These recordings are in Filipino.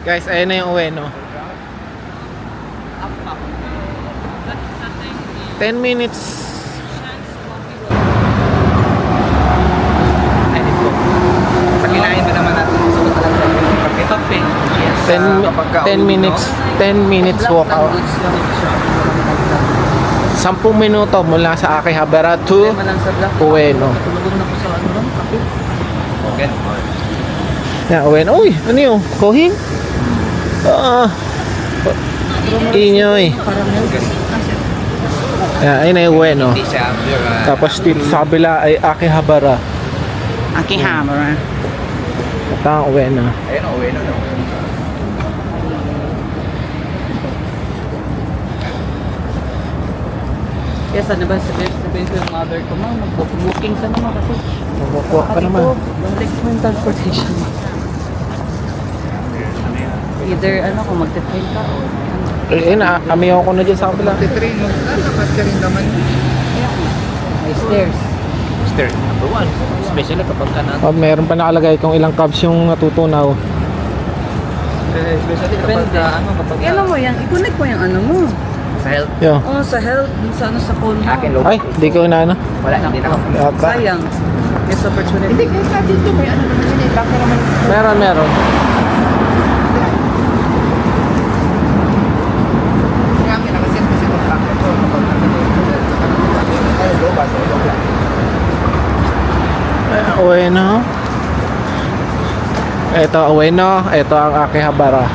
Guys, ayun na yung uwi, no? 10 minutes. Pagkinain ba naman natin sa talaga? Ito, yes. 10 minutes. 10 minutes walk out. 10 minuto mula sa Akihabara to Ueno. Tulog na po sa ano lang, kape. Okay. Yeah, Ueno. Uy, ano yun? Kohing? Inyoy. Yeah, ayun na yung Ueno. Hindi siya. Tapos dito sa kabila ay Akihabara. Akihabara. Ito ang Ueno. Ayun, uwi na. Yes, ano ba sabihin ko yung mother ko, ma'am, mag-booking ka naman kasi. Mabukuha ka naman. Balik mo yung transportation. Either ano, kung magte-train ka o ano. Kami ako na dyan sa kabila. Train mo, dapat ka rin naman. May stairs. Stairs, number 1. Especially kapag ka na. Meron pa nakalagay kung ilang cabs yung natutunaw. Especially kapag Depende. kapag Ano mo yan? I-connect mo yung ano mo. sa health. Yo. Oh, sa health, sa ano sa phone mo. Akin low. Ay, di ko na ano. Wala, hindi na. Yata. Sayang. Yes, opportunity. Hindi, kahit dito may ano naman yun eh. Baka naman. Meron. Kami nakaset kasi ng packet. So, kapag ay, low ba? Ueno. Ito Ueno, ito ang Akihabara.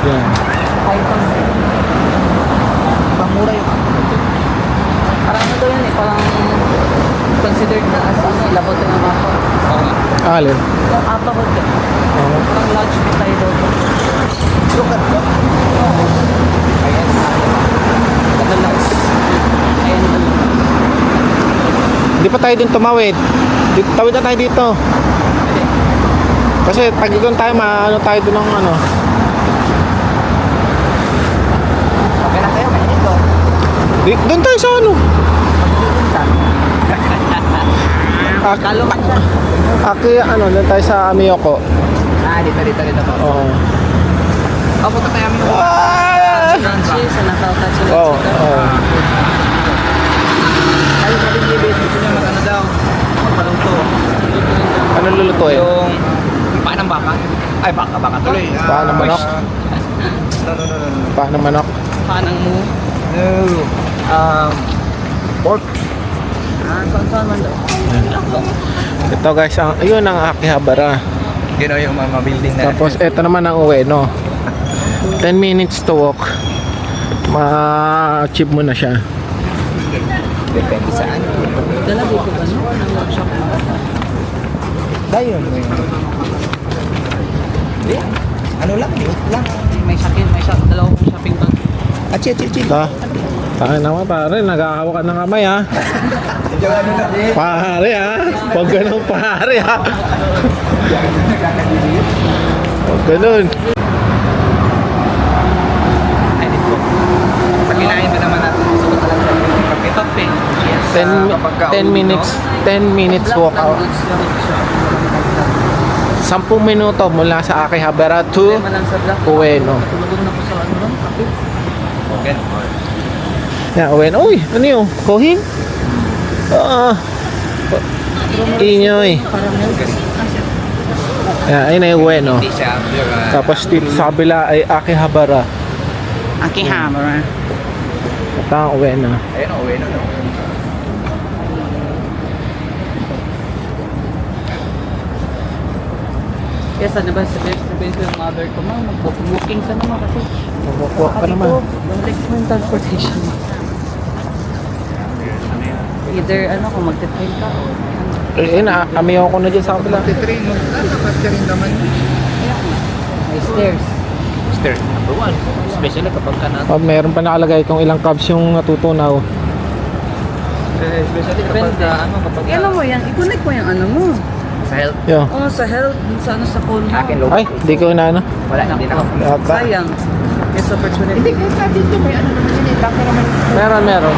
Yan. Pamura yung Parang ano to yan eh, parang considered na as ano, labot ng apa. Alin. Yung apa ko yan. Parang large bit tayo doon. sukat ba? Ayan. Kadalas. Ayan. Hindi pa tayo din tumawid. Tawid na tayo dito. Kasi pag doon tayo, maano tayo doon ng ano. Okay na kayo, mainit ko. Doon tayo sa ano. Aki, ano, doon tayo sa Amiyoko. Dito. Oo. Oh, punta tayo mo. Crunchy, sa nakautat sila. Oo. Ay, sabi ni Bebe, gusto niya mag-ano daw. Magpaluto. Ano lulutuin? Yung paa ng baka. Ay, baka tuloy. Paa ng manok? No. Paa ng manok. Panang mo. No. Pork. Saan man daw? Ito guys, ayun ang Akihabara. You know, yung mga building na. Tapos ito naman ang Ueno. 10 minutes to walk. Ma-achieve mo na siya. Depende saan. Dala dito ba no? Ang workshop mo. Dayon mo yun. Hindi. Ano lang, liit lang. May dalawang shopping bag. Achi. Ito. Tayo naman pare, nag-aawa ka ng kamay ha. Pare ha. Huwag ganun pare ha. Huwag ganun. Ay, dito. Pagkinain ba naman natin sa talaga? Kape. Yes. 10 minutes walk out. 10 minuto mula sa Akihabara to Malang sa black. Ueno. Tulog na po sa ano lang, kape. Okay. Yeah, Ueno. Uy, ano yun? Kohing? Inyoy. Parang milk. Yeah, ayun na yung Ueno. Hindi siya. Tapos dito sa kabila ay Akihabara. Akihabara. Ito ang Ueno. Ayun, uwi na. Yes, ano ba sabihin ko yung mother ko, ma'am, mag-booking ka naman kasi. Mabukuha ka naman. Balik mo yung transportation. Either ano, kung magte-train ka o ano. Kami ako na dyan sa kabila. Train mo, dapat ka rin naman. May stairs. Stairs, number 1. Especially kapag ka na. Meron pa nakalagay kung ilang cabs yung natutunaw. Especially kapag Depende. kapag Ano mo yan? I-connect mo yung ano mo. sa health. Yo. Oh, sa health, sa ano sa phone mo. Akin low. Ay, di ko na ano. Wala, hindi na. Yata. Sayang. Yes, opportunity. Hindi, kahit dito may ano naman yun eh. Baka naman. Meron.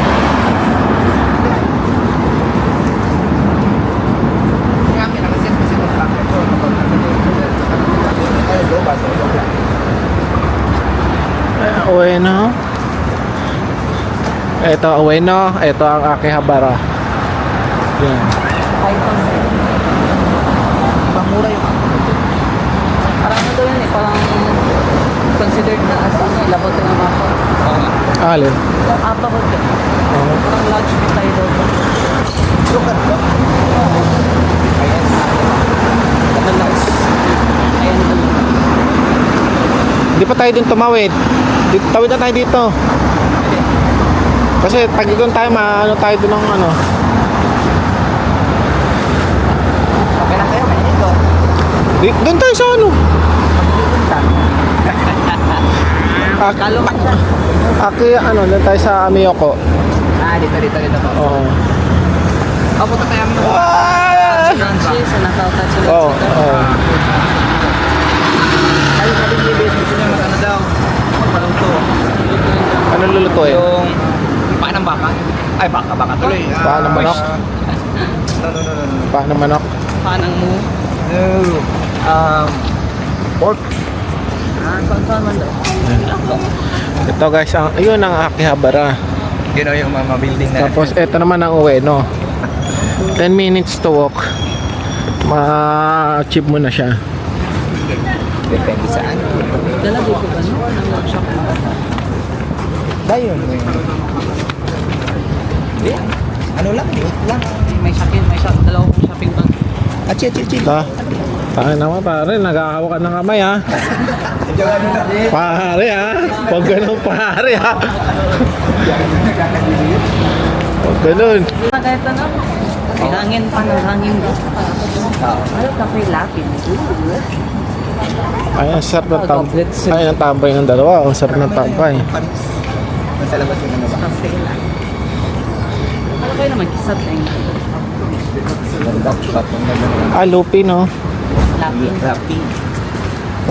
Kami nakaset kasi ng Ito Ueno, ito ang Akihabara. Yan. Pamura yung Parang ano daw yun eh, parang considered na as ano, labot ng mapa. Oo nga. Alin? Apa ko din. Oo. Parang lodge bit tayo daw. Lukat ba? Ayan. Madalas. Ayan daw. Di pa tayo dun tumawid. Tawid na tayo dito. Kasi pag doon tayo, maano tayo dun ng ano. Okay lang kayo, may ito. Doon tayo sa ano. Kalo man siya. Aki, ano, doon tayo sa Amiyoko. Dito po. Oo. Punta tayo mo. Ah! Nancy, sa nakautat sila. Oo. Oo. Ay, sabi ni business niya mag-ano daw. Magpalungto. Ano lulutuin? Yung paa ng baka. Ay, baka tuloy. Paa ng manok? No. Paa ng manok. Panang mo. No. Pork. Saan man daw. Ito guys, ayun ang Akihabara. Yun o yung mga building na. Tapos ito naman ang Ueno. 10 minutes to walk. Ma-achieve mo na siya. Depende saan. Dala dito ba no? Ang workshop mo. Dayon. Hindi. Ano lang, liit lang. May dalawang shopping bag. Achi. Ta. Tayo naman pare, naghahawa ka ng kamay ha. Pare ha. Huwag ganun pare ha. Huwag ganun. Kahit ano, may hangin pa ng hangin daw. Ano kape lapin? Ay, ang sarap ng tambay. Ay, ang tambay ng dalawa. Ang sarap ng tambay. Nasa labas yun ano ba? Kape lang. Ano kayo naman kisat na yun? Ah, lupin no. Lapin. Rapi.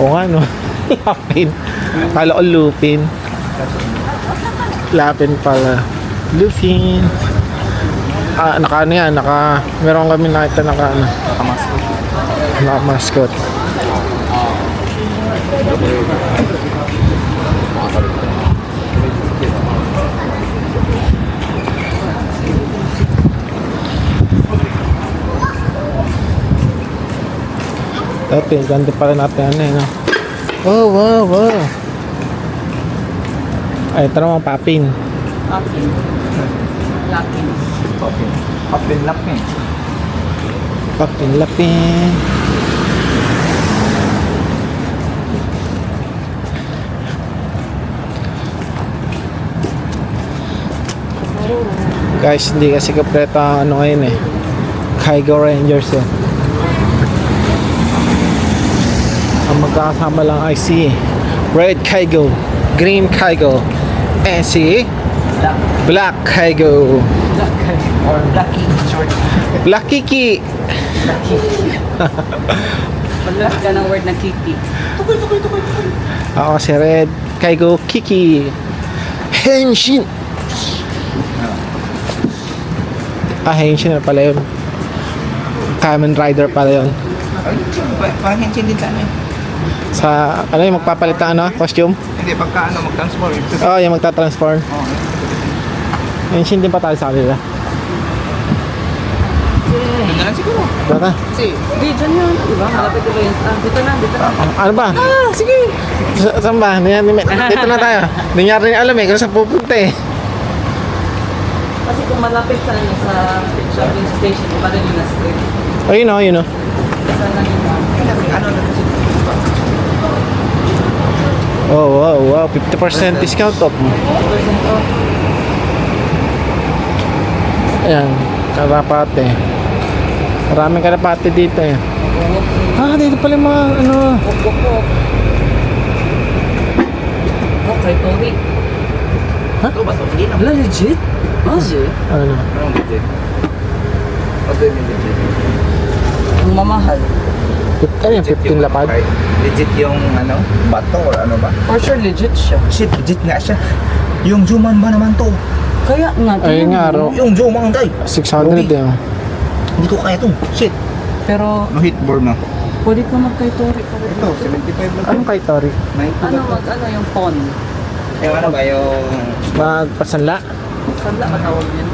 Oo nga no. Lapin. Kala ko lupin. Lapin pala. Lupin. Ah, naka ano yan. Meron kami nakita naka ano. Naka mascot. Dati, ganda pala natin ano eh, no? Wow. Ay, ito naman papin. Lapin. Lapin. Lapin. Lapin. Guys, hindi kasi kompleto ang ano ngayon eh. Kaigo Rangers eh. Ang magkakasama lang ay si Red Kaigo, Green Kaigo, and si Black Kaigo. Or Blacky short. Black Kiki. Paglas ka ng word na kiki. Ako si Red Kaigo Kiki. Henshin. Henshin na pala yun. Kamen Rider pala yun. Parang henshin din sa amin. Sa, ano yung magpapalit ng ano, costume? Hindi, pagka ano, mag-transform. Oo, yung magta-transform. Oo. Henshin din pa tayo sa kanila. Doon na lang siguro. Bata. Kasi, Di, dyan yun. Diba? Malapit ko ba yun? Dito na. Ano ba? sige. Saan ba? Dito na tayo. Hindi niya rin alam eh kung saan pupunta eh. Kasi kung malapit sa ano, sa shopping station, iba rin yung na-street. Ayun o, yun o. Saan lang yun? Ano na kasi. Wow. 50% discount off. 50% off. Ayan, kalapate. Maraming kalapate dito eh. Ah, dito pala yung mga ano. Wok. Kay Tori. Ito ba ito? Hindi na. Wala, legit? Mazi? Ano? Parang legit. Ito yung legit. Ang mamahal. Ano yung 15 lapad? Legit yung ano, bato or ano ba? For sure, legit siya. Shit, legit nga siya. Yung Juman ba naman to? Kaya nga, Ayun nga, tingnan mo. Yung Juman tayo. 600 eh. Hindi ko kaya to. Shit. Pero, No hit board na. pwede ka mag-kay Tori. Ito, 75 lang. Anong kay Tori? May Ano yung pon? yung ano ba yung... Magpasanla? Sanla ba tawag yun?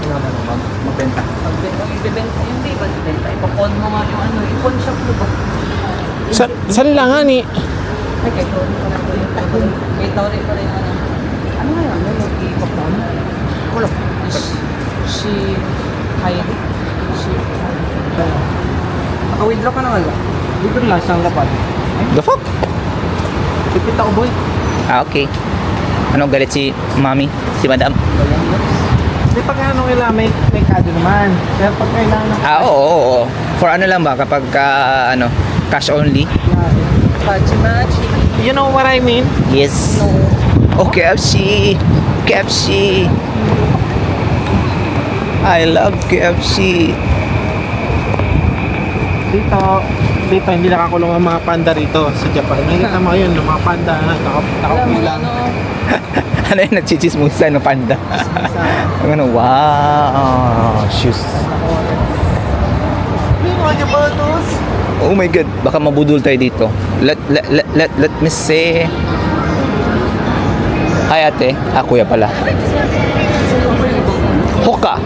Magbenta. Magbibenta, hindi ba bibenta? Ipapon mo nga yung ano, ipon shop mo ba? Saan lang nga ni? Ay, kay Tori pa rin yung kay Tori pa rin ano. Ano nga yun? May mag-ipapon? Wala. Si Heidi. Si Nakawidlo ka na wala? Dito lang siyang lapad. The fuck? Pipit ako boy. Okay. Ano galit si mami? Si madam? May pagkano kailangan may kado naman. Pero pag kailangan Oo. For ano lang ba? Kapag ano, cash only? Pachi-machi. You know what I mean? Yes. No. Oh, KFC! KFC! I love KFC! Dito hindi nakakulong ang mga panda rito sa Japan. Nakikita mo yun, yung mga panda Alam mo, nakapulang. ano, Ano yung nagchichismusa ng panda? Ano, wow! Shoes. Oh my God, baka mabudol tayo dito. Let me see. Hi ate. Ah, kuya pala. Hoka!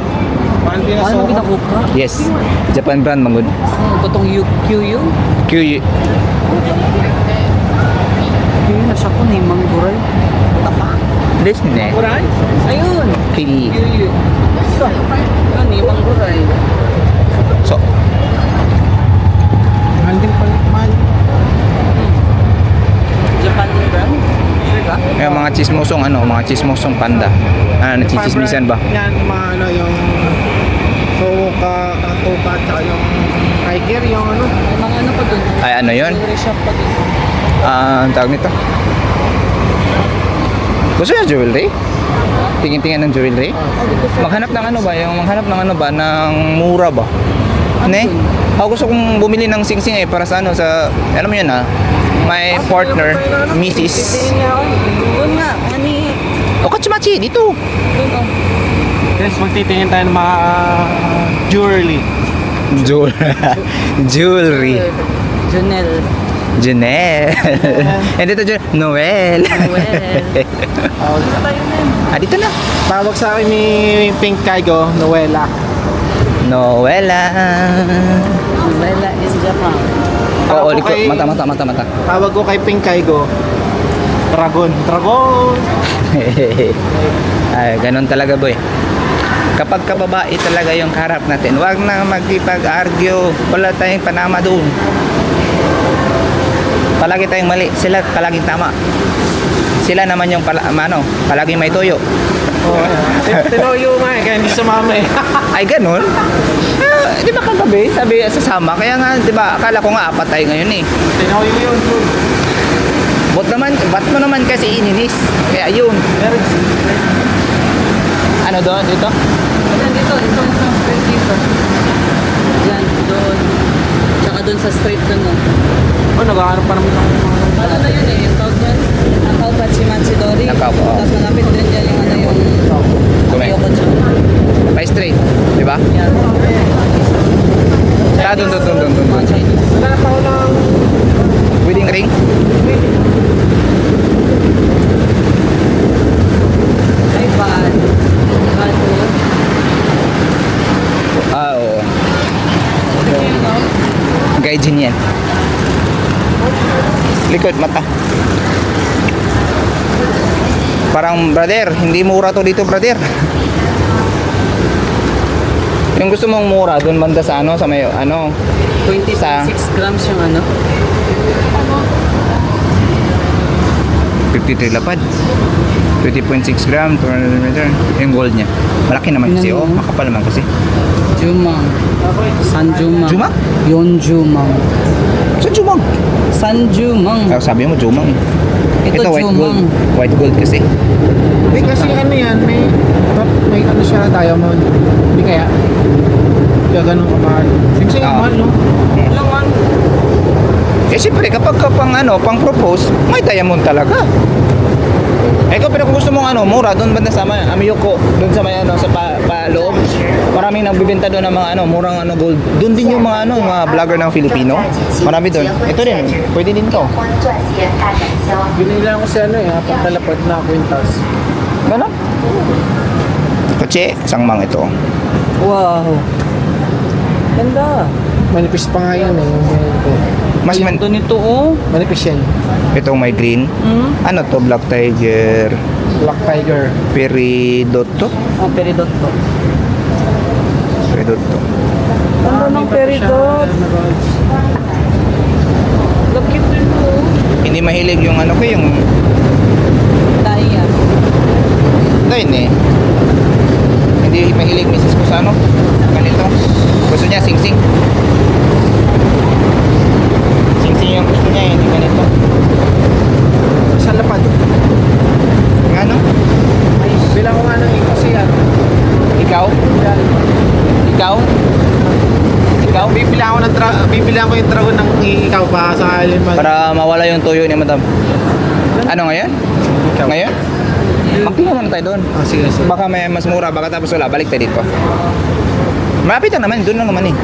ano binakuka? Yes. Japan brand, mangod. Itong QU? QU. QU na siya ko ni Mangguray. This ne. Mangguray? Ayun! Kili. QU. Yun ni Mangguray. So, Mahal din pala. Mahal. Japan brand? Sure ka? yung mga chismosong mga chismosong panda. Nachichismisan ba? Yan, mga ano, yung Soka, Toka, tsaka yung Tiger, yung ano. May mga ano pa dun? Ay, ano yun? Jewelry shop pa dun. Ang tawag nito? Gusto niya jewelry? Tingin-tingin ng jewelry? Maghanap ng ano ba? Ng mura ba? Ne? Ako gusto kong bumili ng sing-sing para sa ano, sa, alam mo yun my partner, Mrs. Doon nga, ani. Okachimachi, dito. Doon oh. Yes, magtitingin tayo ng mga jewelry. Jewelry. Junel. Janelle. And dito, Noel. Noel. Dito tayo na. Dito na. Tawag sa akin ni Pink Kaigo, Noela. Noela. Bella is Japan. Oo, Tawag ko kay- mata. Tawag ko kay Pink Kaigo, Dragon. Ay, ganun talaga boy. Kapag kababae talaga yung harap natin, wag na magkipag-argue. Wala tayong panama doon. Palagi tayong mali, sila palaging tama. Sila naman yung palaging may toyo. Tinoyo nga kaya hindi sumama Ay, ganun? Di ba kagabi, sabi sasama? Kaya nga, di ba, akala ko nga apat tayo ngayon eh. Tinoyo yun. Ba't mo naman kasi ininis? Kaya yun. Ano doon? Dito? Ayan dito, ito sa street dito. Yan, doon. Tsaka doon sa street doon no. Oh, nag-aaral pa naman ng Ano na yun eh, yung tawag niyan? Nakaw Pachimachi Dori. Nakaw, oo. Tapos malapit din dyan yung ano yung Kumain. Yoko dyan. By straight, di ba? Yan. Doon. Mga Chinese. Wala pa ako ng Wedding ring? iPad. iPad po. Oo. Gaijin yan. Likod, mata. Parang, brother, hindi mura to dito, brother. Yung gusto mong mura, doon banda sa sa may, 26 grams yung ano. 53 lapad. 20.6 gram, 200 meter. Yung gold niya. Malaki naman kasi, makapal naman kasi. Jumang. San Jumang. Jumang? Yon Jumang. Sa Jumang? San Jumang. Sabi mo, Jumang. Ito, white Jumang. gold. White gold kasi. May kasi ano yan, may ano siya na diamond. Hindi kaya? Kaya ganun kamahal. Sing Oo. mahal, no? Ilang man? Eh, siyempre, kapag ka pang propose, may diamond talaga. Eh, pero kung gusto mong mura, doon banda sa Amiyoko, doon sa may sa paloob. Maraming nagbibenta doon ng mga murang gold. Doon din yung mga mga vlogger ng Filipino. Marami doon. Ito din, pwede din to. Binili lang ko sa pagkalapad na kwintas. Gano'n? Porsche, sangmang ito. Wow. Ganda. Manipis pa nga yan eh. Yung ito. Mas man, Ganda nito oh. Manipis yan. itong may green. Hmm? Ano to? Black Tiger. Black Tiger. Peridotto. Ah, peridot to. Peridotto. Ganda ng peridot. Lagkit din to. Hindi mahilig yung ano ko, yung Daya. Dahil eh. Hindi mahilig misis ko sa ano. Ganito. Gusto niya sing-sing. Sing-sing yung gusto niya, hindi ganito. Sa lapad. Yung ano? Bilang ko nga ng ikaw siya. Ikaw? Ikaw? Ikaw? Bibilang ko yung dragon ng ikaw pa sa alin man. Para mawala yung tuyo ni madam. Ano ngayon? Ikaw. Ngayon? Magtingin muna tayo doon. Ah, sige, sige. Baka may mas mura, baka tapos wala, balik tayo dito. Malapit lang naman, doon lang naman eh.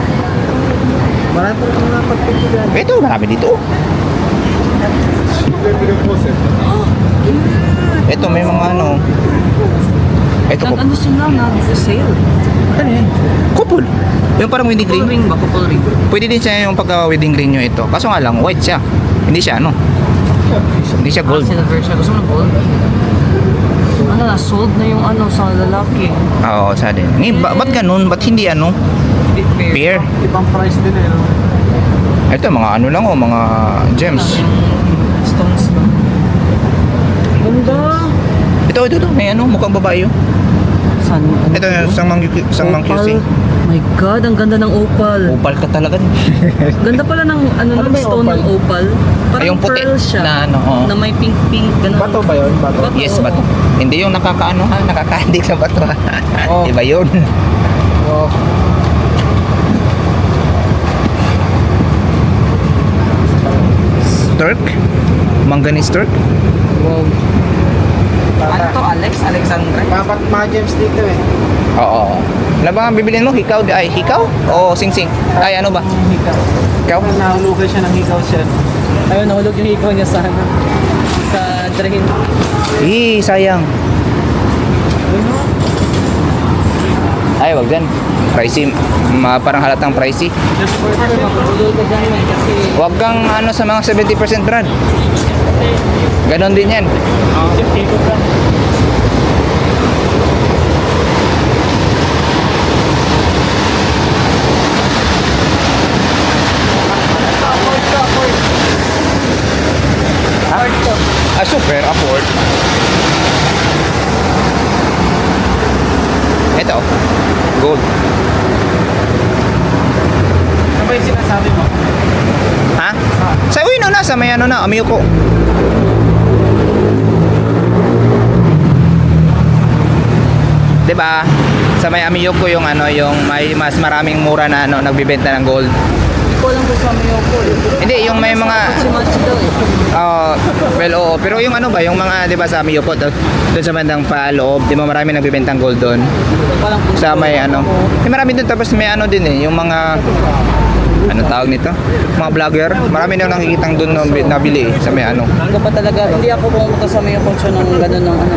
Marami pa rin mga pagpipilian. Ito, marami dito. Ito, may mga ano. Ito, Nag-ano sila nag-sale. ano eh? Couple. Yung parang wedding Couple ring. ring ba? Couple ring. Pwede din siya yung pagka-wedding ring nyo ito. Kaso nga lang, white siya. Hindi siya ano. Hindi siya gold. Silver siya. Gusto mo ng gold? Ano na, sold na yung ano sa lalaki. Oo, sa din. Ba't ganun? Ba't hindi ano? Bit Pair. Ibang price din eh. No? Ito, mga ano lang oh, mga gems. Stones lang. Ganda. Ito. May ano, mukhang babae yun. San? Ito, sangmang QC. My God, ang ganda ng opal. Opal ka talaga. Ganda pala ng ano, Ano ng ba yung stone opal? ng opal. Parang Ay, yung puti pearl siya. na ano, oo. Na may pink ganun. Bato ba yun? Bato? Yes, oo. bato. Hindi yung nakakaano ha, nakakahandik na bato ha. Oh. Iba yun. Oh. Turk? Manganese Turk? Wow. Ano to, Alex? Alexandra? Dapat mga gems dito eh. Oo. Ano ba ang bibilin mo? Hikaw? Ay, hikaw? O sing-sing? Ay, ano ba? Hikaw. Hikaw? Nahulugan siya ng hikaw siya. Ayun, nahulog yung ikaw niya sa ano. Sa drahin. Sayang. Ay, wag dyan. Pricey. Parang halatang pricey. Mahulog ka dyan man kasi Wag kang ano sa mga 70% brand. Ganon din yan. Super afford. Ito. Gold. Ano ba yung sinasabi mo? Ha? Sa Uino na, sa may ano na, Amiyoko. Diba? Sa may Amiyoko yung ano, yung may mas maraming mura na ano, nagbibenta ng gold. hindi ko alam kung sa may ako eh. Hindi, yung may mga Match daw eh. well, oo. Pero yung ano ba, yung mga, di ba sa Amiyoko, doon sa bandang paloob, di ba marami nagbibentang gold doon? Hindi ko alam kung Sa may ano, may marami doon, tapos may ano din eh, yung mga, ano tawag nito? Mga vlogger. Marami na nakikitang doon nabili eh, sa may ano. Hindi pa talaga. Hindi ako pumunta sa may function ng gano'n ng ano.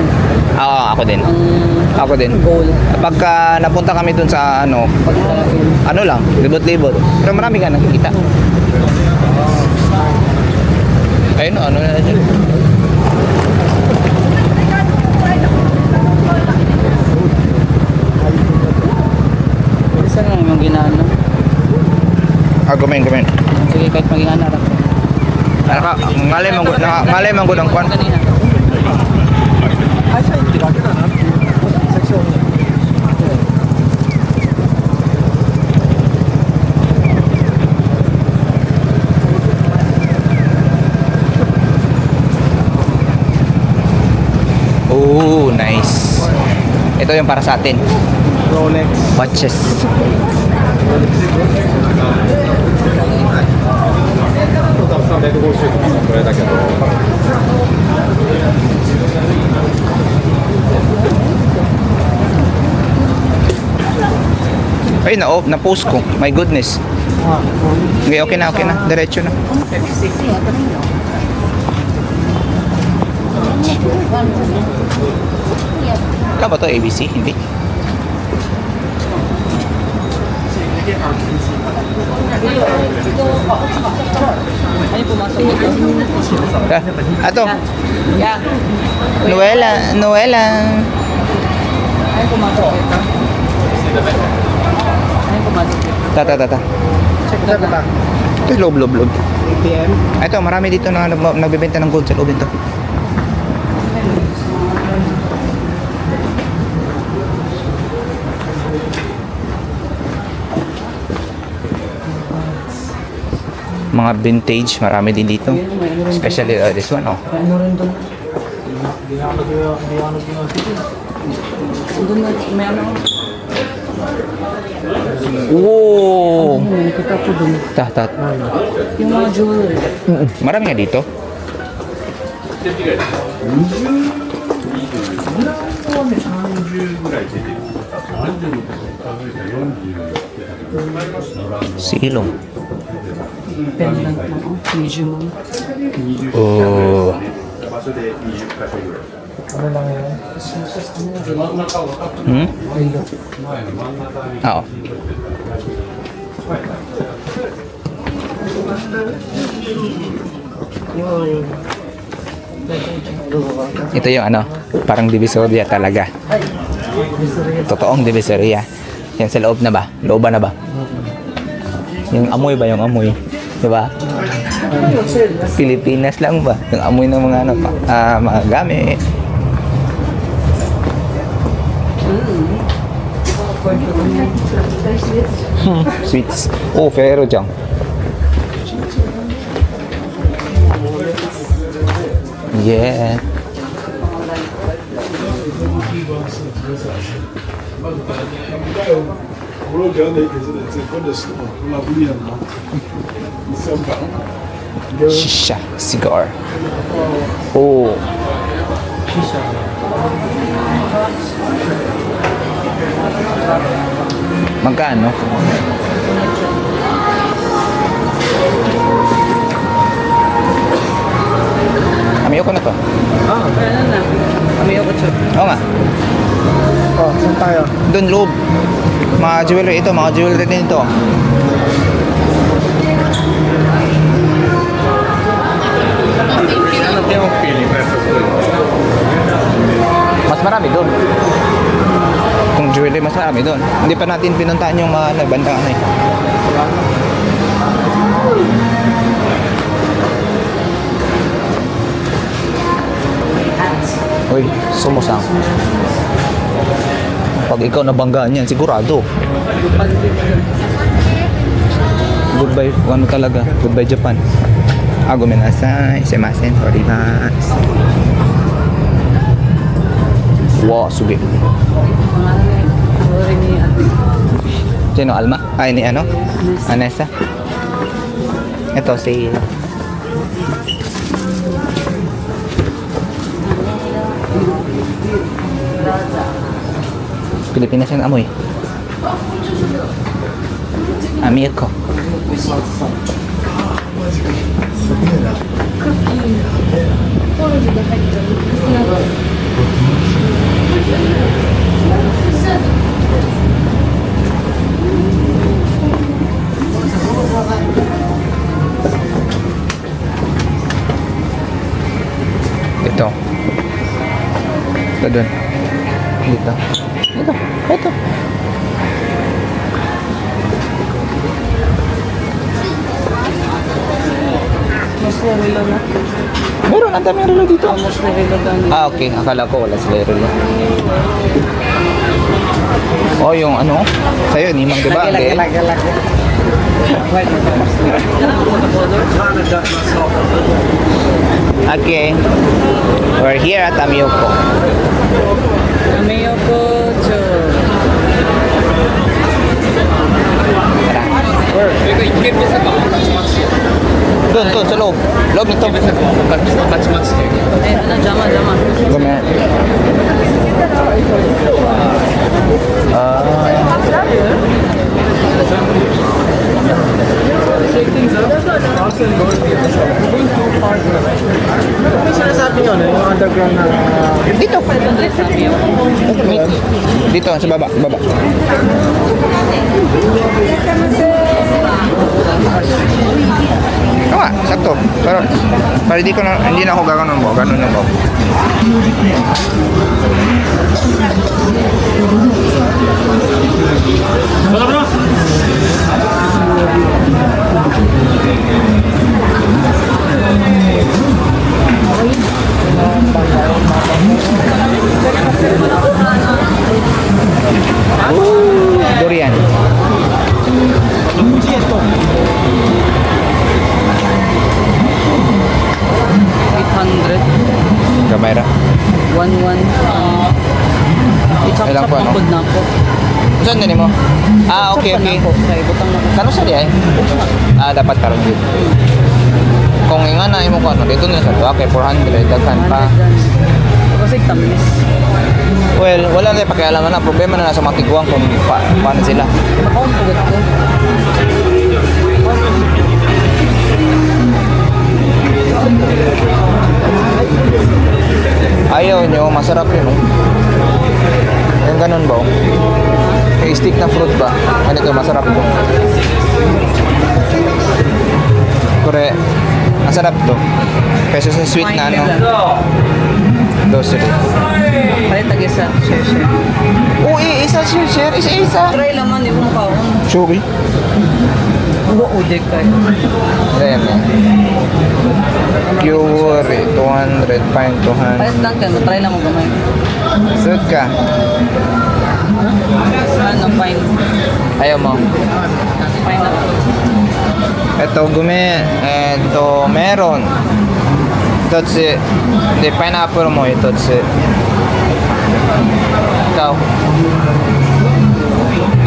Oo, ako din. Ang Ako din. goal. Pagka napunta kami doon sa ano, ano lang, libot-libot. Pero marami ka nakikita. Ayun, ano na dyan. Isa na yung ginana. Gumain. Sige, kahit maging anak. Ngalay man gud ang kwan. Kanina. Oh, nice. Ito yung para sa atin. Rolex. Watches. Ay, na-post ko. My goodness. Okay na. Diretso na. Ikaw ba to ABC? Hindi. Ano pumasok dito? Ato, Yeah. Noela. Ano pumasok dito? Ano pumasok dito? Tata. Check Ito ba? Ito, loob. ATM? Ito, marami dito na nagbebenta ng gold sa loob ito. Mga vintage, marami din dito. Especially this one, oh. Ano rin doon? Doon na, may ano? Wow! May kita ko doon. Tat. Yung mga jewelry. Marami nga dito. Silong. Pendant na, oh. Medium mo. Oh. Ano lang yan? Hmm? Oo. Ito yung ano, parang divisoria talaga. Totoong divisoria. Yan sa loob na ba? Looban na ba? Yung amoy ba? Yung amoy. Diba? Pilipinas lang ba? Yung amoy ng mga ano, mga gamit. Sweets. Oh, Ferrero dyan. Yeah. Shisha, cigar. Oh. Magkano? Amiyo ko na to. Ano na? Kami ako siya. Oo nga. Oh, saan tayo? Doon loob. Mga jewelry ito, mga jewelry din ito. Mas marami doon. Kung jewelry, mas marami doon. Hindi pa natin pinuntahan yung mga bandang ano eh. Uy, sumusang. Pag ikaw nabanggaan yan, sigurado. Goodbye, ano talaga? Goodbye Japan. Gomenasai, semasen, torimasu. Wow, sugi. Jewelry ni Ate. Sino, Alma? Ay, ni ano? Anessa. Ito, si... Pilipinas yung amoy. Amigo. Ito. Ito dun. Dito. Ito. Mas relo na. Meron, ang dami relo dito. Mas relo na. Okay. Akala ko wala sila relo. Oh, yung ano? Sa'yo, ni Mang diba? Lagi. Okay. We're here at Amiyoko. Kami ako to. Doon, sa loob. Loob nito. Eh, ano, jama. Gumi. May sinasabi yun, yung underground na... Dito. Sabi ako. Dito, sa baba. Oo nga, sakto. Pero hindi na ako gaganon mo. Ganon na mo. Durian. Gamay ra. 1-1. Ilang Ichap-chap po, ano? na pod na ako. Saan din mo? Ah, okay, Chap pa na okay. ako. Kaya butang na ko. Kano sa diay? Ah, dapat karon dito. Kung nga na imo ko ano, dito na sa okay, 400 daghan pa. Kasi tamis. Well, wala na pakialaman na. Problema na nasa mga tiguang kung paano sila. Makaon po ko. Ayaw nyo, masarap yun, oh. Yung ganun ba, oh? May stick na fruit ba? Ganito, masarap to. Kore, masarap to. Kaysa sa sweet na ano. Dosiri. Kaya tag-isa. Share. Oo, isa, share. Isa. Try naman yung mga kaon. Sorry. Uwa ujek kayo. Ayan yan. Cure, 200, pine 200. Pahit lang ka. Try lang mo gamay. Sud ka. Ano, fine. Ayaw mo. Fine na. Ito meron. Totsi. Hindi, pineapple mo ito. Totsi. Ikaw.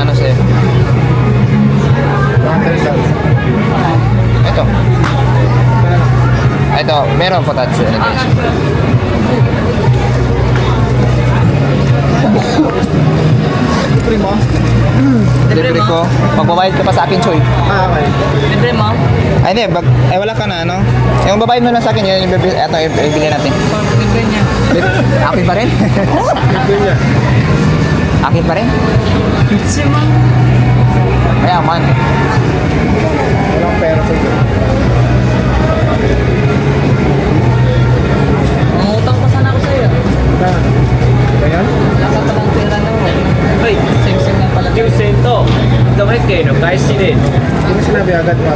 Ano sa'yo? Ito, meron po tatsi. Ano guys? Libre ko. Magbabayad ka pa sa akin, Choy. Libre mo? Ay, hindi. Wala ka na, ano? Yung babayad mo lang sa akin, yun yung ito, ibili natin. Libre niya. Akin pa rin? Akin pa rin? Si Mang. Mayaman. Walang pera sa iyo. Mangutang pa sana ako sa'yo. Ayan? Wala ka palang pera na mo. Hey, Same-same na pala. 9セント、どうやっての返しで。 Hindi mo sinabi agad pa.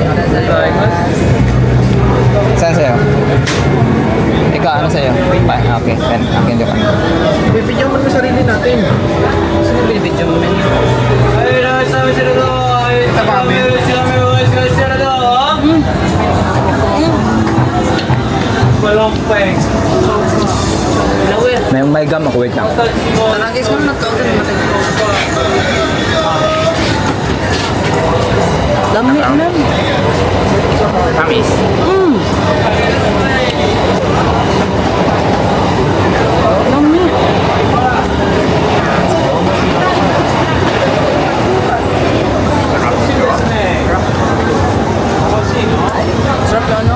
Saan sa'yo? Ikaw, ano sa'yo? Okay, akin din. Bibigyan mo yung sarili natin. Sino binibidyo mo men? May gum ako, wait lang. Talagis mo na nagkauntin mo natin. Dami na. Tamis. Dami. Sarap na ano?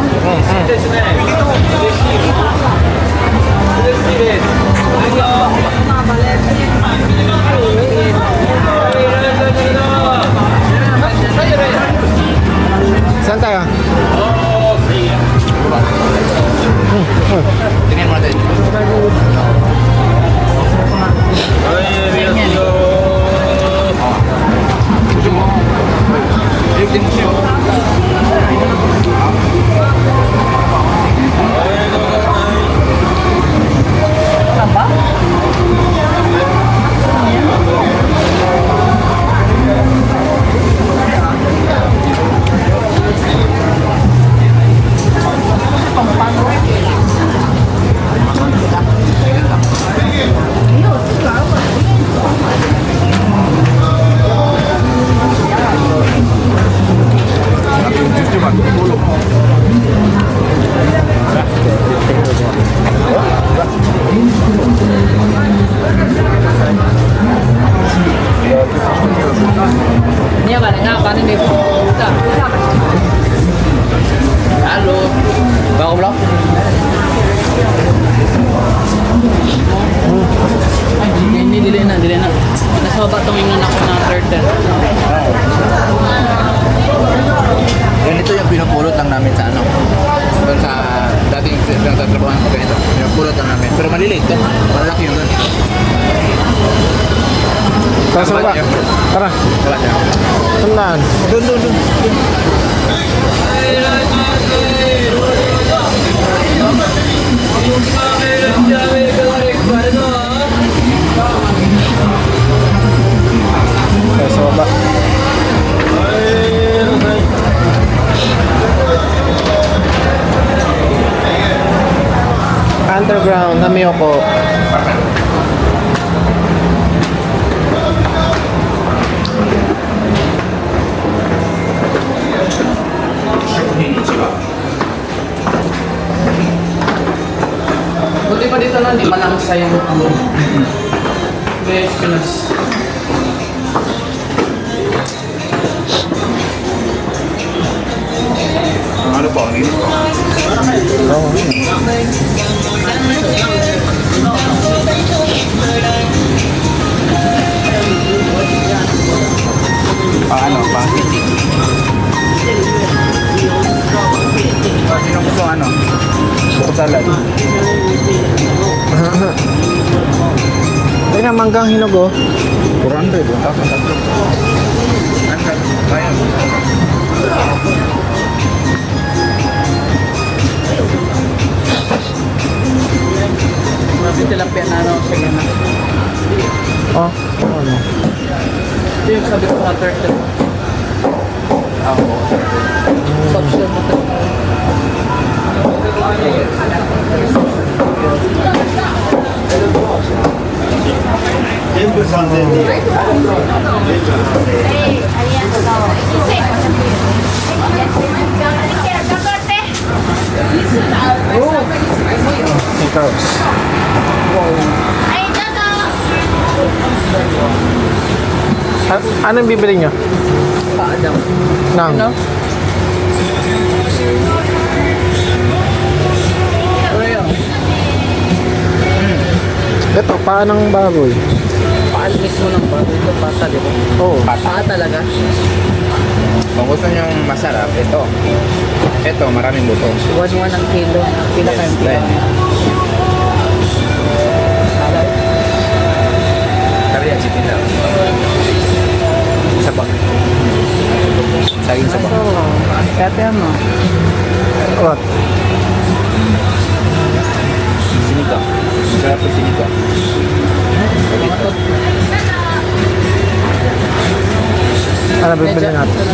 Saan tayo? Tingnan mo natin. Niya ba nga paano ni Halo. Bago vlog? Ay, dili na. Nasa baba tong ingon ako na turtle. pinapulot lang namin sa ano. Doon sa dating pinagtatrabahan ko ganito. Pinapulot lang namin. Pero maliliit to. Malalaki yung doon. Tara sa baba. Tara. Wala siya. Sandaan. Doon. Tara sa baba. Underground na Miyoko. Buti pa dito na, hindi malangsa yung Best Pinas. Ano po? Ang init po. Ano? Pang city. Sino gusto ano? Buko salad. Ay na, manggang hinog oh. 400. 1,000 tatlo. Bayan. Maraming tilapia na ano, sige na. Oh, ano? Ito yung sabi ko sa turtle. Subshell mo ito. Ikaw. Anong bibili nyo? Paadaw. Nang? Ano? Ano yun? Ito, paa ng baboy. Paan mismo ng bago. Ito pata, di ba? Oo. Paa talaga. Kung gusto nyo masarap, ito. Ito, maraming buto. 1-1 ang kilo. Pila kayong pila. Kaya chicken lang. Sabak. Saging sabak. Kaya ano? What? Sinigang. Masarap yung sinigang. Ano bibili natin?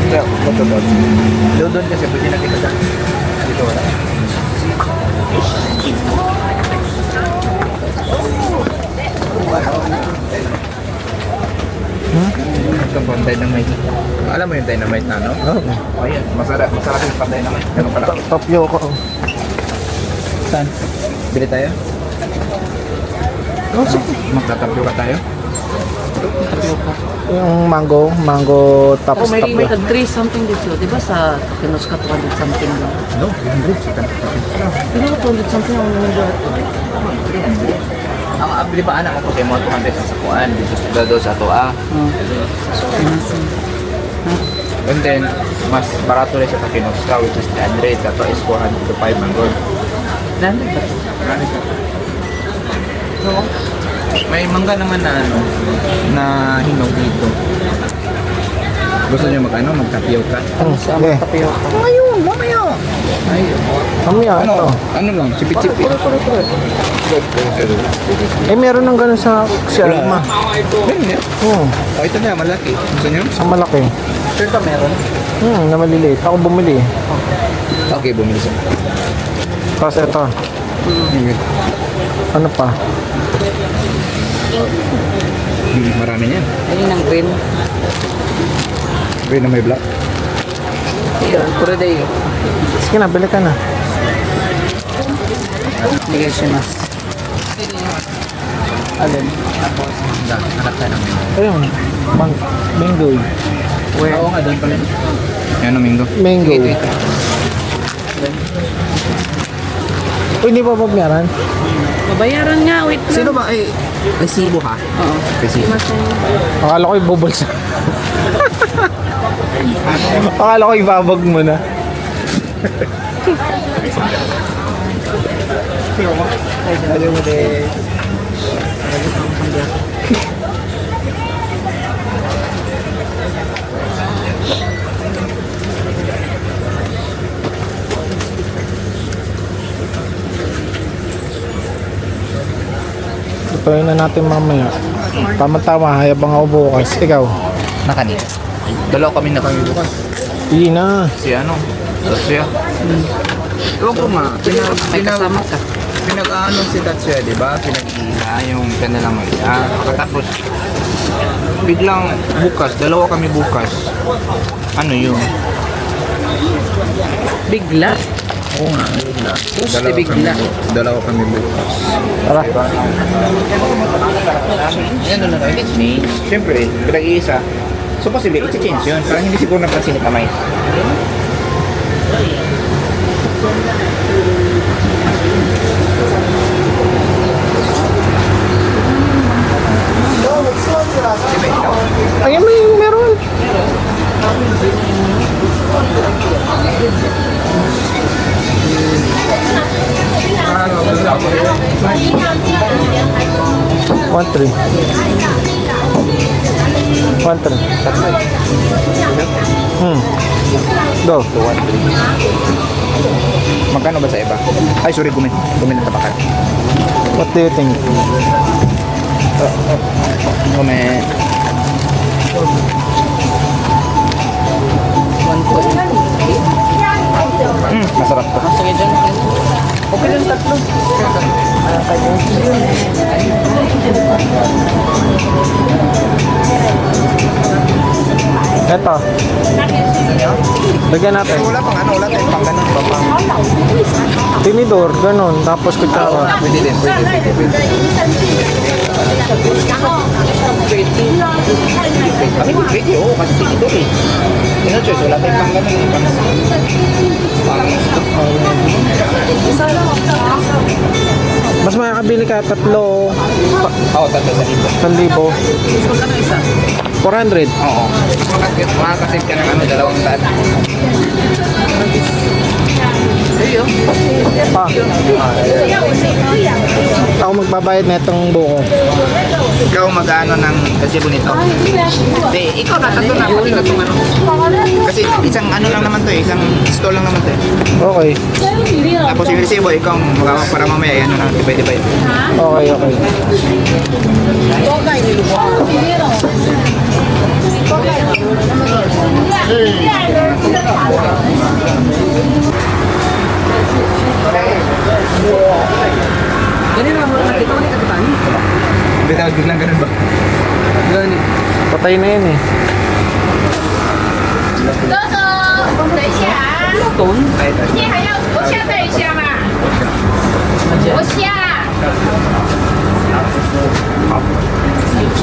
Kaya, bato doon. Doon kasi pwede na kita dyan. Dito wala. Ito po ang dynamite. Alam mo yung dynamite na ano? Oh. Oh, yan. Masarap yung dynamite. Ganun pala. Topyo ko. Saan? Bili tayo? Oh, sige. Magtatapyo ka tayo? Yung mango tops Oh, may top. 3 something dito. Di ba sa Pinos ka 200 something lang? No, 100. Pinos ka 200 something ang mundo. Ang abili pa anak ako kay mga 200 sa sakuan. Dito sa doon sa toa. And then, mas barato rin siya sa Kinostra, which is 300. Sa to is 400 to 500. Dami ba? May mangga naman na ano, na hinog dito. Gusto niyo mag-tapioca? Okay. Tapioca. Ngayon, mamaya. Ay, Mamaya, ito. ano lang, chipi-chipi. Eh, meron ng ganun sa Alma. Meron yan. Oo, Oh, ito na, malaki. Gusto niyo? ang malaki. Sure ka meron? Na maliliit. Ako bumili. Okay, bumili siya. Tapos ito. Ano pa? Marami niyan. Ayun ang green. Green na may black. Ayun, puro day. Sige na, bili ka na. Bigay siya mas. Alin? Hanap tayo ng mango. Ayun, mango. Where? Oo nga, doon pala. Yan ang mango. Mango. Ito. Uy, hindi pa babayaran? Babayaran nga, wait lang. Sino ba? Ay, resibo ha? Oo. Resibo. Akala ko ibubulsa. Akala ko ibabag mo na. Tutuin na natin mamaya. Tama-tama, hayabang ako bukas. Ikaw? Nakanina. Dalawa kami na kami bukas. Hindi na. Si ano? Tatsuya. Ewan ko ma. May kasama ka. Pinag-ano si Tatsuya, di ba? Pinag-iila yung kanilang isa. Tapos, biglang bukas, dalawa kami bukas. Ano yun? Bigla. Oo nga, bigla. Gusto bigla. Dalawa kami bukas. Tara. Yan na lang, change. Siyempre, pinag-iisa. So, posible, i-change yun. Parang hindi siguro napansin ni Kamay. Ayun, may meron. One three. Go. Magkano ba sa iba? Ay, sorry, gumin na tabakan. What do you think? Gumin. Masarap to. Sige dyan. Okay lang tatlo. Eto. Lagyan natin. Wala tayong pang ganun. Pang Tinidor, ganun. Tapos kutsara. pwede din, pwede. Kami di pwede, oo, kasi tinidor eh. Choice, wala tayong pang ganun. Mas makakabili ka tatlo. Oo, tatlo sa ito. 1,000. Magkano isa? 400. Oo. Makakasave ka ng ano, 200. Iyo. Pa. Ako magbabayad na itong buko. Ikaw mag-ano ng resibo nito? Hindi, ikaw na, tatlo na. Pati na itong ano. Kasi isang ano lang naman to eh, isang stall lang naman to eh. Okay. Tapos yung resibo, ikaw magawa para mamaya, ano na, divide. Okay, okay. Ganun naman mo nakita ko ni Kapitan. Bitaw, biglang ganun ba? Ganun. Patay na yun eh. 哥哥，等一下啊， Stone. 今天还要我虾等一下嘛，我虾，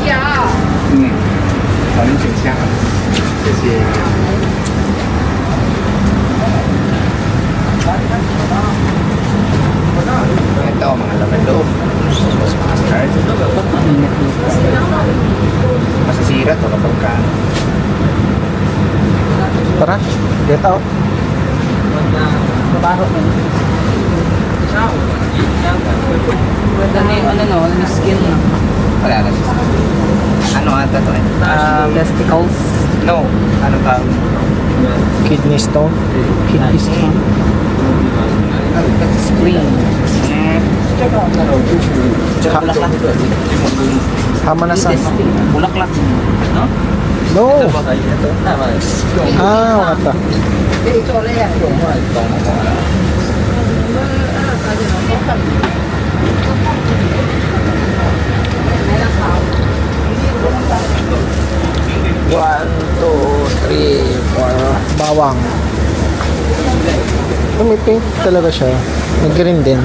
虾， Maraming siya. Kasi... Ito, mga laman loob. Mas mga card. Masisira to kapag ka... Tara, get out. Babaho na. Wala na yung ano no, wala na skin na. Wala na siya. Ano ata to eh? Testicles. No. Ano tawag? Kidney stone. Kidney stone. Spleen. Ha- Bulaklak. Hamanasan. Intestine. Bulaklak. No? No. Ah, wakata. One, two, three, four. Bawang. May pink talaga siya. Nag-green din.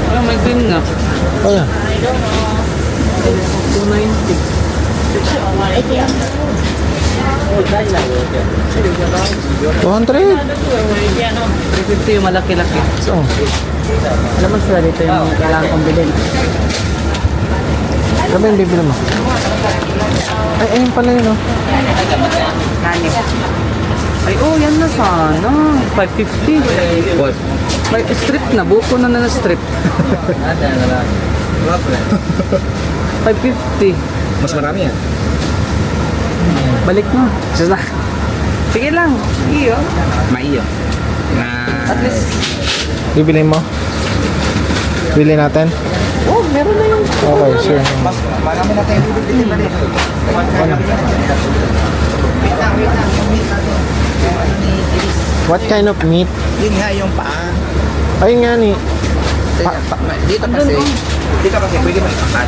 Wala, may green nga. Oh, yeah. 200. 350 yung malaki-laki. So, Alam mo sila dito yung kailangan kong bilhin. kami yung bibili mo. Ay, ayun pala yun, oh. Nani. Ay, oh, yan na sana. 550. What? May strip na. Buko na na strip. 550. Mas marami yan. Balik mo. Sige lang. Iyo. Maiyo. Na... At least, Bibili mo? Bili natin? oh, meron na yung Okay, sure. Mas marami na tayong bibili ba rin? Ano? What kind of meat? Yun nga yung paa. Ayun nga ni. Dito kasi pwede mo ipakat.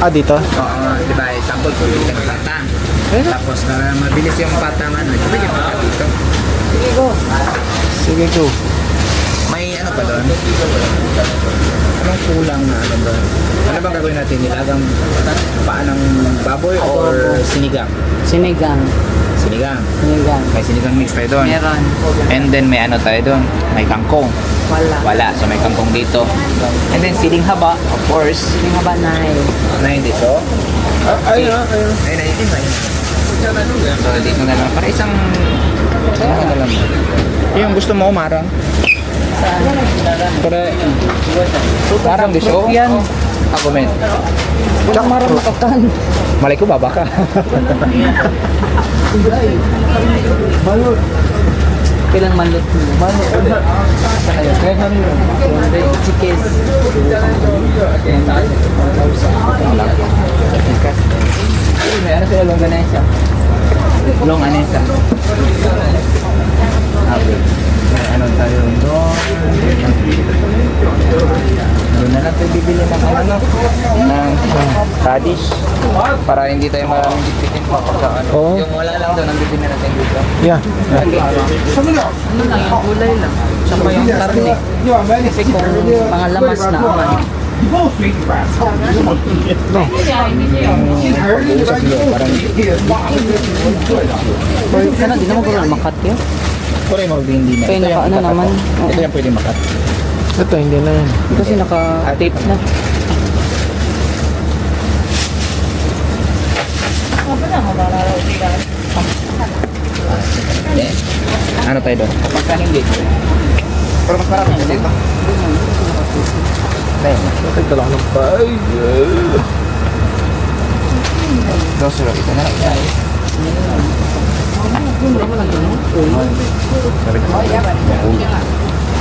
Ah, dito? Oo, di ba, example, pwede ka pata. Tapos na mabilis yung patang ano, pwede mo ipakat dito. Sige, go. May ano pa doon? Anong kulang na ano ba? Ano bang gagawin natin? Nilagang paa ng baboy or sinigang? sinigang. Sinigang. Sinigang. May sinigang mix tayo doon. Meron. And then may ano tayo doon? May kangkong. Wala. Wala. So may kangkong dito. And then siling haba, of course. Siling haba na Na hindi so. Ayun, ayun. Ayun na itin. So dito na lang. Para isang... Ano na lang. Yung gusto mo, marang. Para... Marang gusto. Yan. Ako men. Tsaka marang makakan. Malay ko baba ka. Kailang manlit mo. Sa kayo. Chikis. May ano sila longganesa? Longganesa. Okay. May ano tayo doon? Doon na lang tayo bibili ng ano? Ng radish. Para hindi tayo maraming diptikin pa pagka ano. Oo. Yung wala lang doon, ang bibili natin dito. Yeah. Ano lang, yung gulay lang. Tsaka yung karne. Kasi kung mga lamas na aman. Ano, di naman ko lang makat yun. Puro yung mga hindi na. Kaya naka ano naman. Ito yung pwede makat. Ito, hindi na yun. Kasi naka-tape na. Ano tayo doon? Pagka hindi. Pero mas marami kasi ito. Nakita lang ng pay. Doso lang. Ito na lang.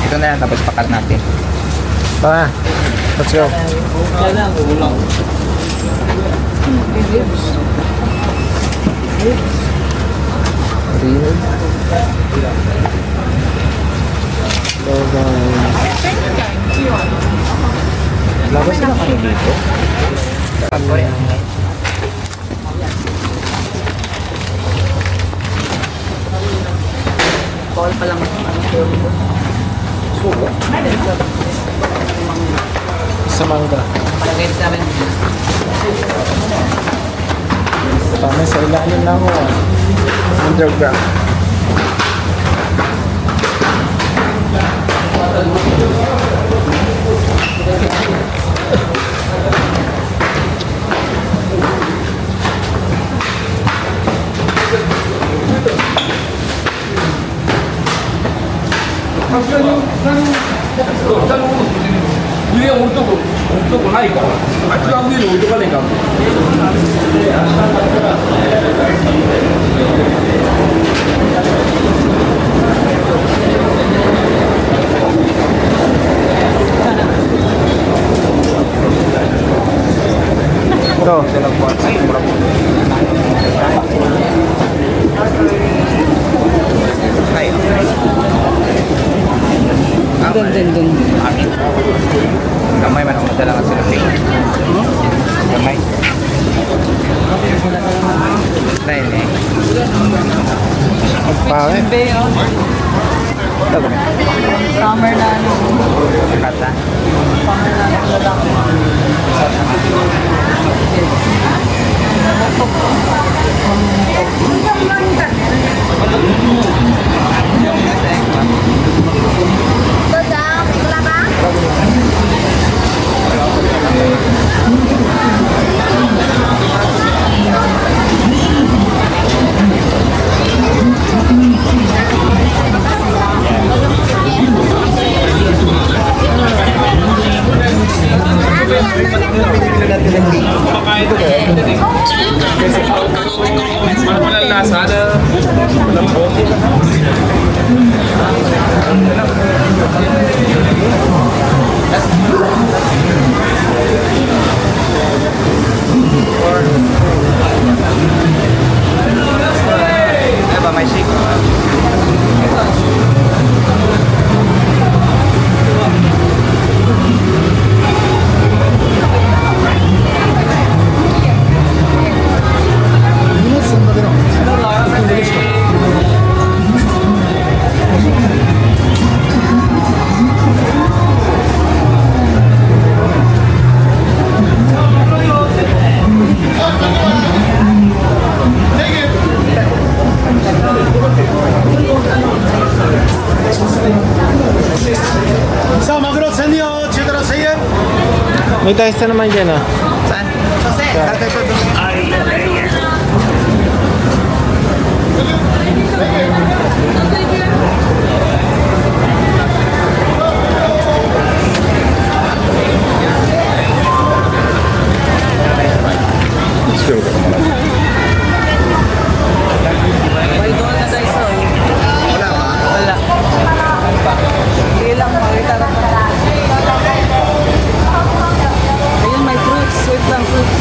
Ito na lang tapos pakat natin. Tara, let's go. So guys, Labas na kayo dito. Bawal pa lang. sa mangga. Palagay sa amin. Tama sa ilalim lang mo. Underground. 위에 오른쪽으로 나니까 같이 가면 되는 오른쪽 가니까 Ito. Dun. Gamay man ang madala nga sila pay. Gamay. Dahil eh. Pare. Be, oh. Summer na ano. Kata. Summer na ano lang. Doon, iklaba? Ano ba, may shake? May tayo naman dyan ah. Saan? Jose, tatay ko doon. May doon na guys, oh. Wala ba? Wala. Sige lang, makita lang. Ayun, may fruits. Wait lang, fruits.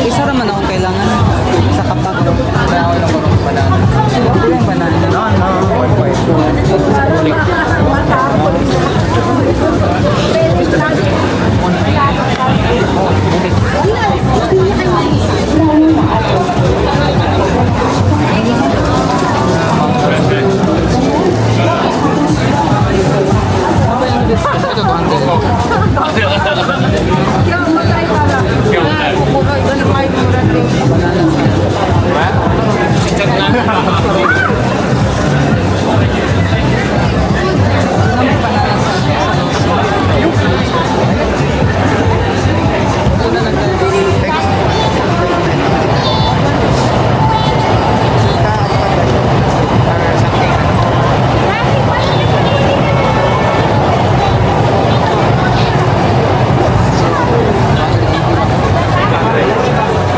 Isa naman ako kailangan. Isa kapak. Kaya ako lang ko ng banana. Hindi lang banana. No, no.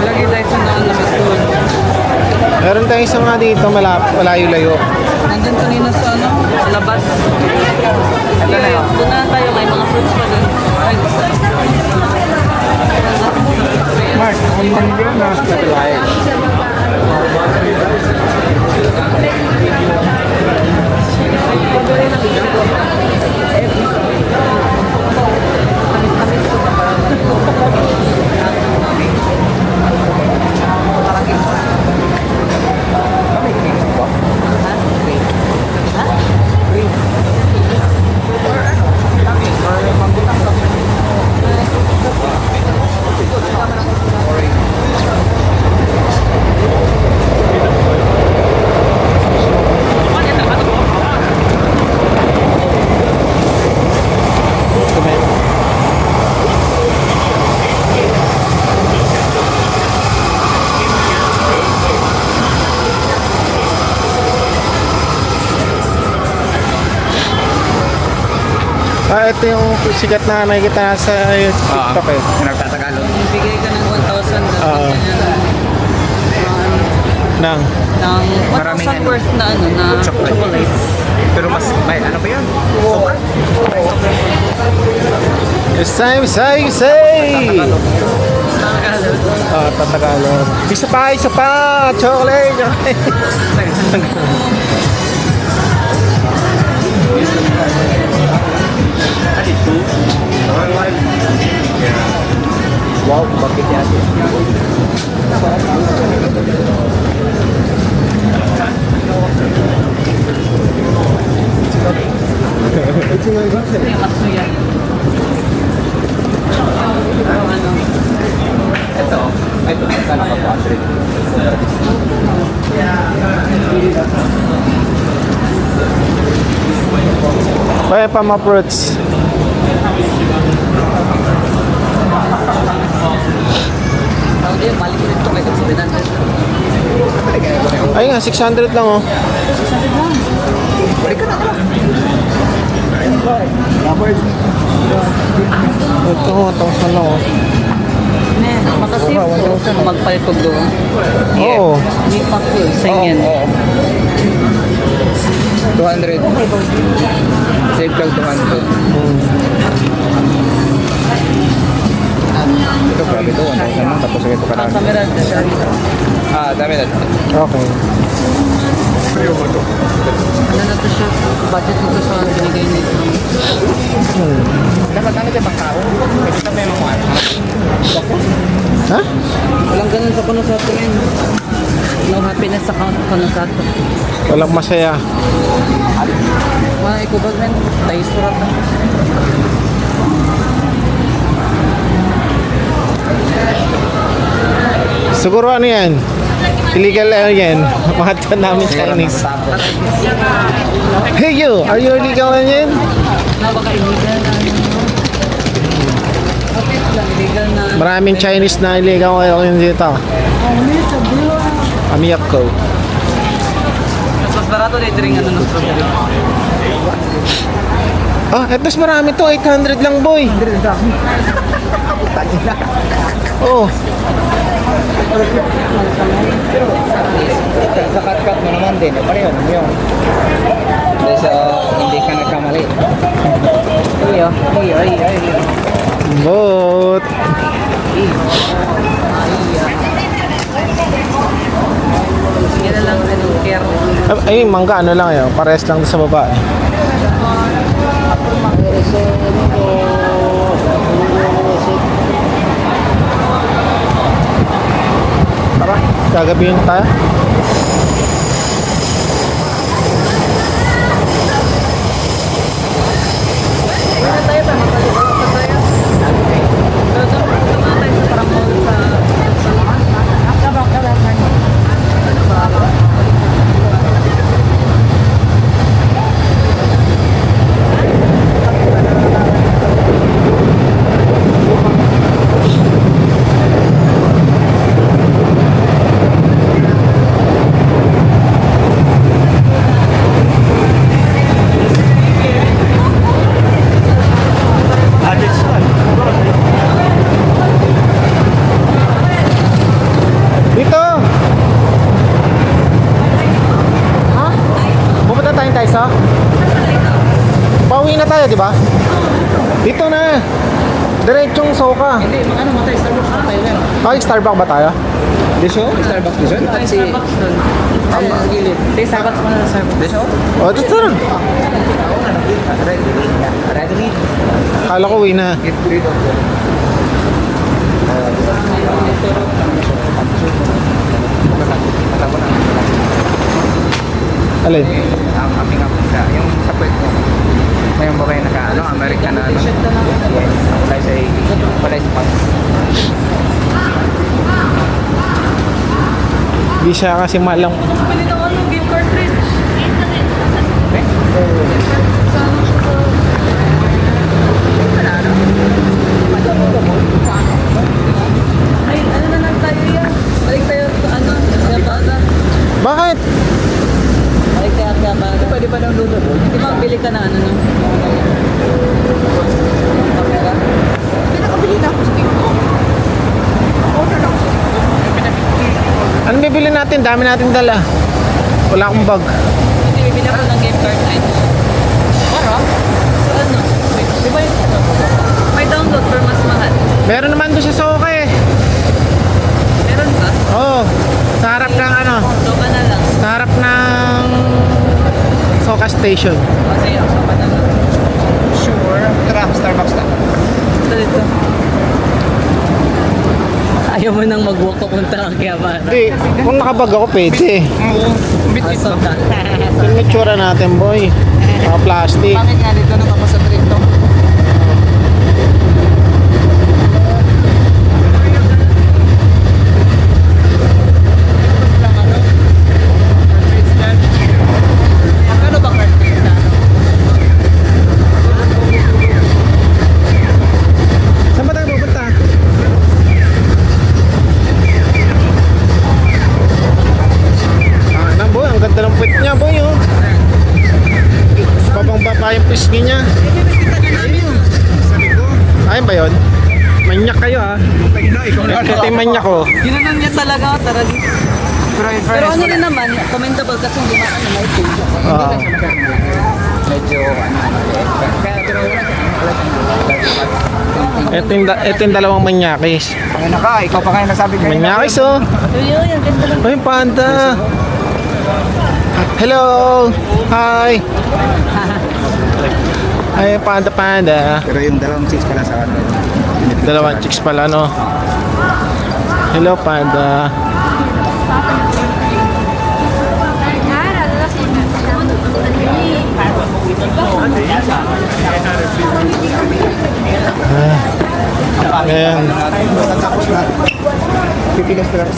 Lagi tayo sa labas doon. Meron tayong isa nga dito, malayo-layo. Nandun kanina sa ano, sa labas. Doon na tayo, may mga fruits pa doon. Ay, Mark, ang panggil na ito yung sikat na nakikita sa TikTok eh. Nagtatagalog. bigay ka ng 1,000 Oo. Nang ng 1,000 worth na ano na chocolate. Pero mas, may ano pa yun? Sobra? it's time say! Ah, Tagalog. Isa pa! Chocolate! Wow, bakit yan? Ito, sana ka pa? Kaya pa mga fruits. Ay nga, 600 lang oh. Balik ka na ka. Ito, 1,000 lang oh. Ne, makasave ko. Magpalit ko doon. Oo. May pack ko. Sa inyo. Oo. 200. Save lang 200. Ito, grabe ito. 1,000 lang. Tapos ito ka lang. Camera. Dami na. Okay. Ano na to siya? Budget ko to sa binigay nito. Dapat ano ito bang tao? Ito pa yung mga Ha? Walang ganun sa Konosato ngayon. No happiness sa Konosato. Walang masaya. Mga ikubag men. Tayo surat na. Siguro ano yan? Illegal alien. Mga to namin Chinese. Hey you! Are you illegal alien? Baka illegal na. Okay lang. Illegal na. Maraming Chinese na illegal alien dito. Amiyako. Mas barato na ito rin ano na strawberry. Ah, etos marami to. 800 lang boy. Oh. Sa cut mo naman din. Pareho yung. Hindi ka nagkamali. Iyo. Boat. Sige na lang. I don't care. Ay, mangga ano lang yun. Pares lang sa baba. Tara, gagabihin tayo. Dito! Ha? Pupunta tayong Taisa? Pauwi na tayo, di ba? Dito na. Diretsong Soka. Hindi, ano mo tayo? Starbucks na tayo yan. Ay, Starbucks ba tayo? Desyo? Starbucks desyo? Ay, Starbucks doon. Ay, gilid. Tay, Starbucks mo na sa Starbucks. Desyo? O, dito na. Ready? Kala ko uwi na. Get rid of them. Alin? Ang aming ako sa yung sa puwet mo. May yung babae naka ano, American na ano. Yes. Wala sa pants. Di siya kasi malang. Pili ng ano, game cartridge. Ay, ano na lang tayo yan? Balik tayo sa ano, Akihabara. Bakit? Balik tayo Akihabara. Pwede pa daw doon. Di ba bili ka na ano no? Camera. Pinakabili na ako sa TikTok. Order na ako sa TikTok. Ano bibili natin? Dami natin dala. Wala akong bag. Hindi, bibili ako ng game cartridge. Para? Ano? Di ba yung ano? May download pero mas mahal. Meron naman doon sa Soka eh. Meron ba? Oo. Sa harap ng ano? So ka na lang. Sa harap ng Soka Station. Kasi ako pa na lang. Sure. Tara, Starbucks na. Ito dito. Ayaw mo nang mag-walk papunta kang Akihabara. Hindi, kung nakabag ako pwede. Oo. Bit So, Yung itsura natin boy. Mga plastic. Bakit nga dito na tapos sa trito? ano ba cartridge na? Saan ba tayo pupunta? pisngi niya. Ayun ba yun? Manyak kayo ha. Ito yung manyak ko. Ginanon niya talaga, talaga. Pero ano rin naman, commendable kasi hindi na ano, may page. Ah. Medyo kaya pero Ito yung dalawang manyakis. ano ka, ikaw pa kayo nasabi kayo. Manyakis oh. Yun, yung ganda lang. Ay, panda. Hello. Hi. Ay, panda. Pero yung dalawang chicks pala sa ano. Dalawang chicks pala, no? Hello, panda. Ayan. Tapos na. Pipigas na lang.